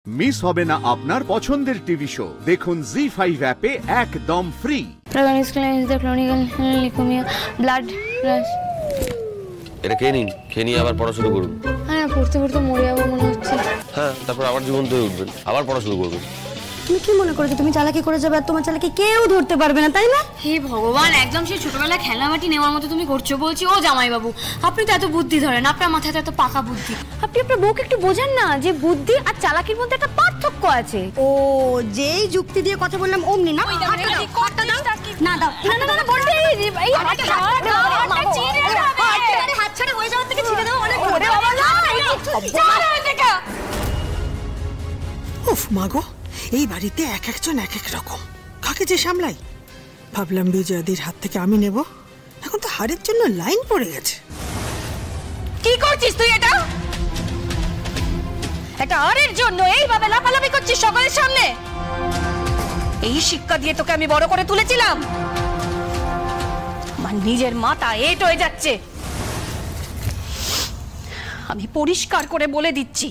Miss হবে না আপনার পছন্দের টিভি শো। দেখুন জি5 অ্যাপে একদম ফ্রি। এটা খেয়ে নিন, খেয়ে নিয়ে আবার পড়া শুরু করুন। হ্যাঁ, পড়তে পড়তে মরে যাবো মনে হচ্ছে। হ্যাঁ, তারপর আবার জীবন ধরে উঠবেন, আবার পড়া শুরু করবেন। তুমি কি মনে করছো তুমি চালাকি করে যাবে আর তোমার চালাকি কেউ ধরতে পারবে না, তাই না? হে ভগবান, একদম সেই ছোটবেলায় খেলনাবাটি নেওয়ার মতো তুমি করছো। বলছি ও জামাইবাবু, আপনি তো এত বুদ্ধি ধরেন, আপনার মাথায় এত পাকা বুদ্ধি। আপনি আপনার বউকে একটু বোঝান না যে বুদ্ধি আর চালাকির মধ্যে একটা পার্থক্য আছে। ও যেই যুক্তি দিয়ে কথা বললাম অমনি না। না দাও, না না না বলবে এই হাত ছাড়া হয়ে যাওয়ার থেকে ছিড়ে দাও অনেক। ওরে বাবা না, উফ মাগো, এই বাড়িতে এক একজন এক এক রকম, কাকে যে সামলাই। ভাবলাম বিজয়াদির হাত থেকে আমি নেব, এখন তো হারের জন্য লাইন পড়ে গেছে। কি করছিস তুই? এটা হারের জন্য এইভাবে লাফালাফি করছিস সকলের সামনে? এই শিক্ষা দিয়ে তোকে আমি বড় করে তুলেছিলাম, আমার নিজের মাথা এট হয়ে যাচ্ছে। আমি পরিষ্কার করে বলে দিচ্ছি,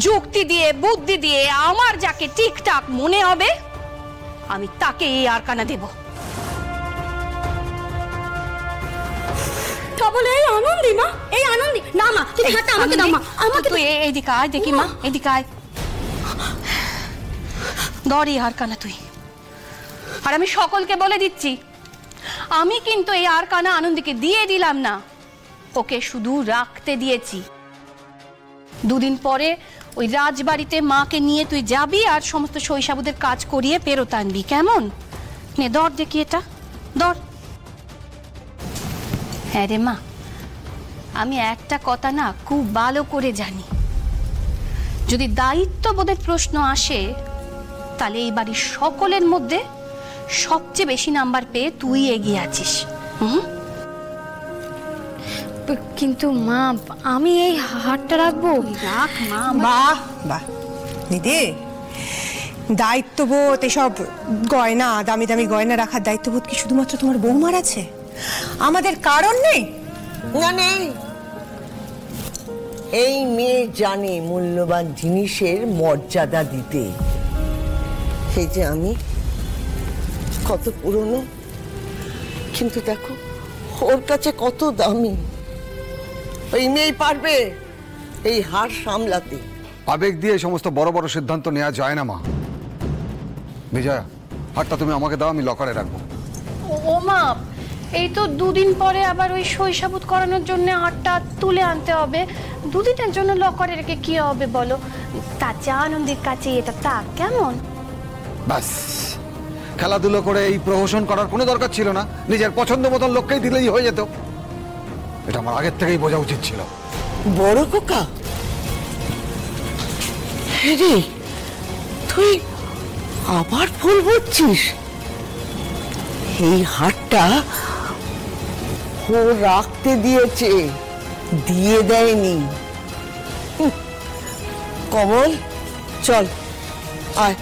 যুক্তি দিয়ে বুদ্ধি দিয়ে আমার যাকে ঠিকঠাক মনে হবে আমি তাকে এই আরকানা দেব। বলে এই আনন্দি মা, এই আনন্দি না মা, তুই হাতটা আমাকে দাও মা, আমাকে তুই এইদিকে আয় দেখি মা, এইদিকে আয়, ধর এই আরকানা তুই। আর আমি সকলকে বলে দিচ্ছি, আমি কিন্তু এই আরকানা আনন্দীকে দিয়ে দিলাম না, ওকে শুধু রাখতে দিয়েছি। দুদিন পরে ওই রাজবাড়িতে মাকে নিয়ে তুই যাবি আর সমস্ত শৈশবদের কাজ করিয়ে ফেরত আনবি, কেমন? নে ধর দেখি এটা, ধর। হ্যাঁ রে মা, আমি একটা কথা না খুব ভালো করে জানি, যদি দায়িত্ববোধের প্রশ্ন আসে তাহলে এই বাড়ির সকলের মধ্যে সবচেয়ে বেশি নাম্বার পেয়ে তুই এগিয়ে আছিস। কিন্তু মা, আমি এই হারটা রাখবো। রাখ মা। বাহ বাহ দিদি, দায়িত্ববোধ, এসব গয়না, দামি দামি গয়না রাখার দায়িত্ববোধ কি শুধুমাত্র তোমার বৌমার আছে? আমাদের কারণ নেই? না নেই, এই মেয়ে জানে মূল্যবান জিনিসের মর্যাদা দিতে। এই যে আমি কত পুরনো, কিন্তু দেখো ওর কাছে কত দামি। ওই মেয়ে পারবে এই হার সামলাতে। আবেগ দিয়ে সমস্ত বড় বড় সিদ্ধান্ত নেওয়া যায় না মা। বিজয়া, হারটা তুমি আমাকে দাও, আমি লকারে রাখবো। ও মা, এই তো দুদিন পরে আবার ওই শৈশবুত করানোর জন্য হারটা তুলে আনতে হবে। দুদিনের জন্য লকারে রেখে কি হবে বলো? তার চেয়ে আনন্দের কাছে এটা থাক, কেমন? ব্যাস, খেলাধুলো করে এই প্রহসন করার কোনো দরকার ছিল না, নিজের পছন্দ মতন লোককেই দিলেই হয়ে যেত। এটা আমার আগের থেকেই বোঝা উচিত ছিল। বড় খোকা, রে তুই আবার ফুল ভরছিস? এই হারটা ও রাখতে দিয়েছে, দিয়ে দেয়নি। কমল চল আয়।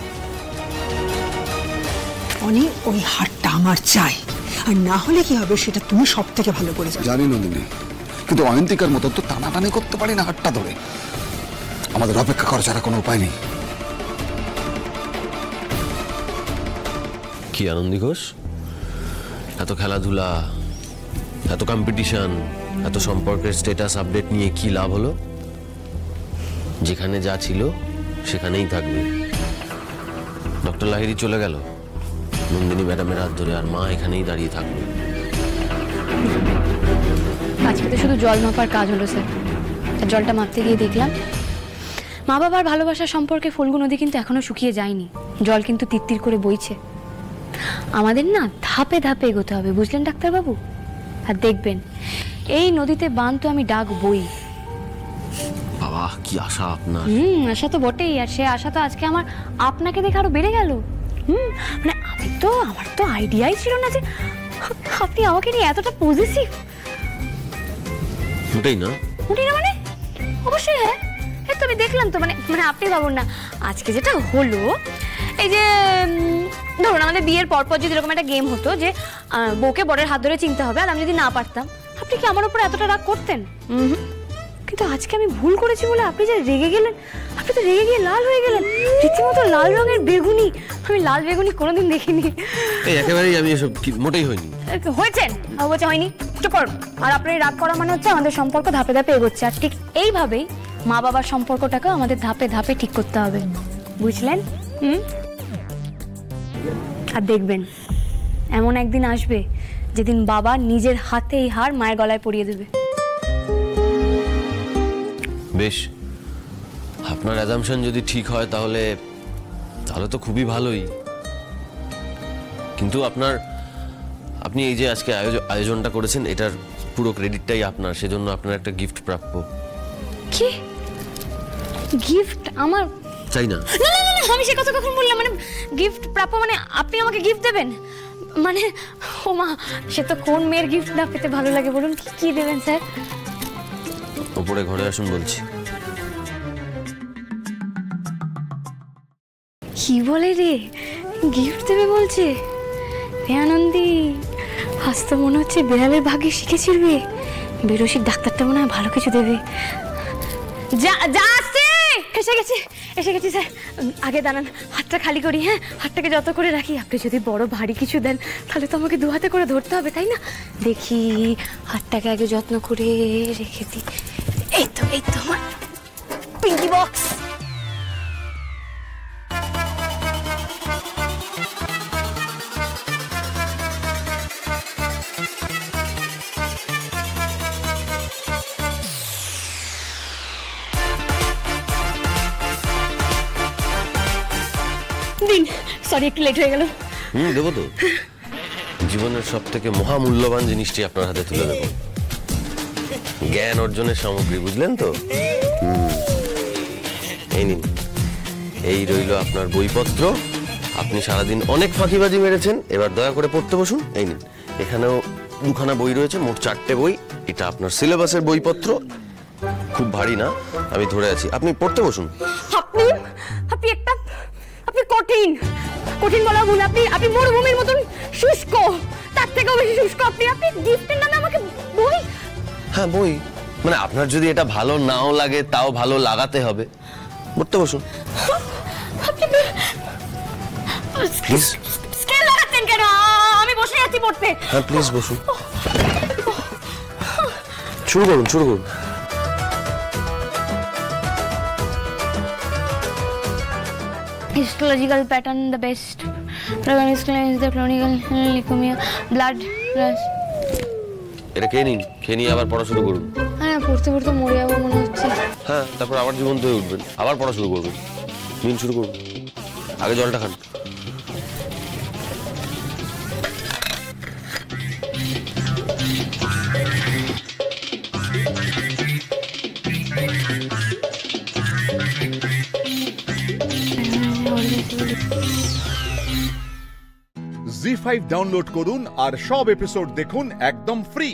অনি, ওই হারটা আমার চাই, আর না হলে কি হবে সেটা তুমি সব থেকে ভালো করে জানো। জানি নন্দিনী, কিন্তু অয়ন্তিকার মতো তো টানাটানি করতে পারি না হাতটা ধরে। আমাদের অপেক্ষা করা ছাড়া কোনো উপায় নেই। কি আনন্দী ঘোষ, এত খেলাধুলা, এত কম্পিটিশন, এত সম্পর্কের স্ট্যাটাস আপডেট নিয়ে কি লাভ হলো? যেখানে যা ছিল সেখানেই থাকবে। ডক্টর লাহিড়ী চলে গেল, নন্দিনী ম্যাডামের হাত ধরে, আর মা এখানেই দাঁড়িয়ে থাকবে। আজকে তো শুধু জল মাপার কাজ হলো স্যার। জলটা মাপতে গিয়ে দেখলাম মা বাবার ভালোবাসার সম্পর্কে ফল্গু নদী কিন্তু এখনো শুকিয়ে যায়নি, জল কিন্তু তিত্তির করে বইছে। আমাদের না ধাপে ধাপে এগোতে হবে, বুঝলেন ডাক্তারবাবু? আর দেখবেন এই নদীতে বান তো আমি ডাকবই। বাবা, কি আশা আপনার! আশা তো বটেই, আর সে আশা তো আজকে আমার আপনাকে দেখে আরো বেড়ে গেল। মানে আমার তো আইডিয়াই ছিল না যে আপনি আমাকে নিয়ে এতটা পজিটিভ। ওটাই না মানে অবশ্যই হ্যাঁ, এই তো আমি দেখলাম তো, মানে আপনি ভাবুন না আজকে যেটা হলো, এই যে ধরুন আমাদের বিয়ের পরপর যদি এরকম একটা গেম হতো যে বউকে বরের হাত ধরে চিনতে হবে, আর আমি যদি না পারতাম, আপনি কি আমার উপর এতটা রাগ করতেন? কিন্তু আজকে আমি ভুল করেছি বলে আপনি যে রেগে গেলেন, আপনি তো রেগে গিয়ে লাল হয়ে গেলেন, রীতিমতো লাল রঙের বেগুনি। আমি লাল বেগুনি কোনোদিন দেখিনি। এই একেবারেই আমি এসব মোটেই হয়নি। হয়েছেন বলছে হয়নি, চুপ করুন। আর আপনার রাগ করা মানে হচ্ছে আমাদের সম্পর্ক ধাপে ধাপে এগোচ্ছে, আর ঠিক এইভাবেই মা বাবার সম্পর্কটাকে আমাদের ধাপে ধাপে ঠিক করতে হবে, বুঝলেন? আর দেখবেন এমন একদিন আসবে যেদিন বাবা নিজের হাতে এই হার মায়ের গলায় পরিয়ে দেবে। বেশ, আপনার অ্যাজাম্পশন যদি ঠিক হয় তাহলে তো খুবই ভালোই। কিন্তু আপনি এই যে আজকে আয়োজনটা করেছেন, এটার পুরো ক্রেডিটটাই আপনার, সেজন্য আপনার একটা গিফট প্রাপ্য। কি গিফট? আমার চাই না। না না না, আমি সে কথা কখন বললাম? মানে গিফট প্রাপ্য মানে আপনি আমাকে গিফট দেবেন? মানে ও মা, সে তো কোন মেয়ের গিফট না পেতে ভালো লাগে বলুন? কি দেবেন স্যার? উপরে ঘরে আসুন বলছি। কি বলে রে, গিফট দেবে বলছে? হে আনন্দি, আজ তো মনে হচ্ছে বিড়ালের ভাগ্যে শিখেছিল রে। বেরসিক ডাক্তারটা মনে হয় ভালো কিছু দেবে। যা যা আসছে, এসে গেছি স্যার। আগে দাঁড়ান, হাতটা খালি করি। হ্যাঁ, হাতটাকে যত করে রাখি। আপনি যদি বড় ভারী কিছু দেন তাহলে তো আমাকে দু হাতে করে ধরতে হবে, তাই না? দেখি, হাতটাকে আগে যত্ন করে রেখে দিই। এই তো আমার পিঙ্কি বক্স। দিন, সরি একটু লেট হয়ে গেল। দেবো তো। জীবনের সব থেকে মহামূল্যবান জিনিসটি আপনার হাতে তুলে দেবো, জ্ঞান অর্জনের সামগ্রী, বুঝলেন তো? এই নিন, এই রইল আপনার বইপত্র। আপনি সারাদিন অনেক ফাঁকিবাজি মেরেছেন, এবার দয়া করে পড়তে বসুন। এই নিন, এখানেও দুখানা বই রয়েছে, মোট 4টে বই। এটা আপনার সিলেবাসের বইপত্র, খুব ভারী না, আমি ধরে আছি। আপনি পড়তে বসুন। আপনি কঠিন বলা ভুল। আপনি মরুভূমির মতন শুষ্ক, তার থেকেও বেশি শুষ্ক। আপনি গিফটের নামে আমাকে বই? হ্যাঁ, বই। মানে আপনার যদি এটা ভালো নাও লাগে তাও ভালো লাগাতে হবে। পড়তে বসুন। প্লিজ। স্কেল লাগাচ্ছেন কেন? আমি বসে আছি পড়তে। হ্যাঁ, প্লিজ বসুন। শুরু করুন। Histological pattern, the best. Prognostic is the chronicle leukemia, blood rush. এটা খেয়ে নিন, খেয়ে নিয়ে আবার পড়া শুরু করুন। হ্যাঁ, পড়তে মরে যাবো মনে হচ্ছে। হ্যাঁ, তারপর আবার জীবন্ত হয়ে উঠবেন, আবার পড়া শুরু করবেন। নিন, শুরু করুন। আগে জলটা খান। জি5 ডাউনলোড করুন আর সব এপিসোড দেখুন একদম ফ্রি।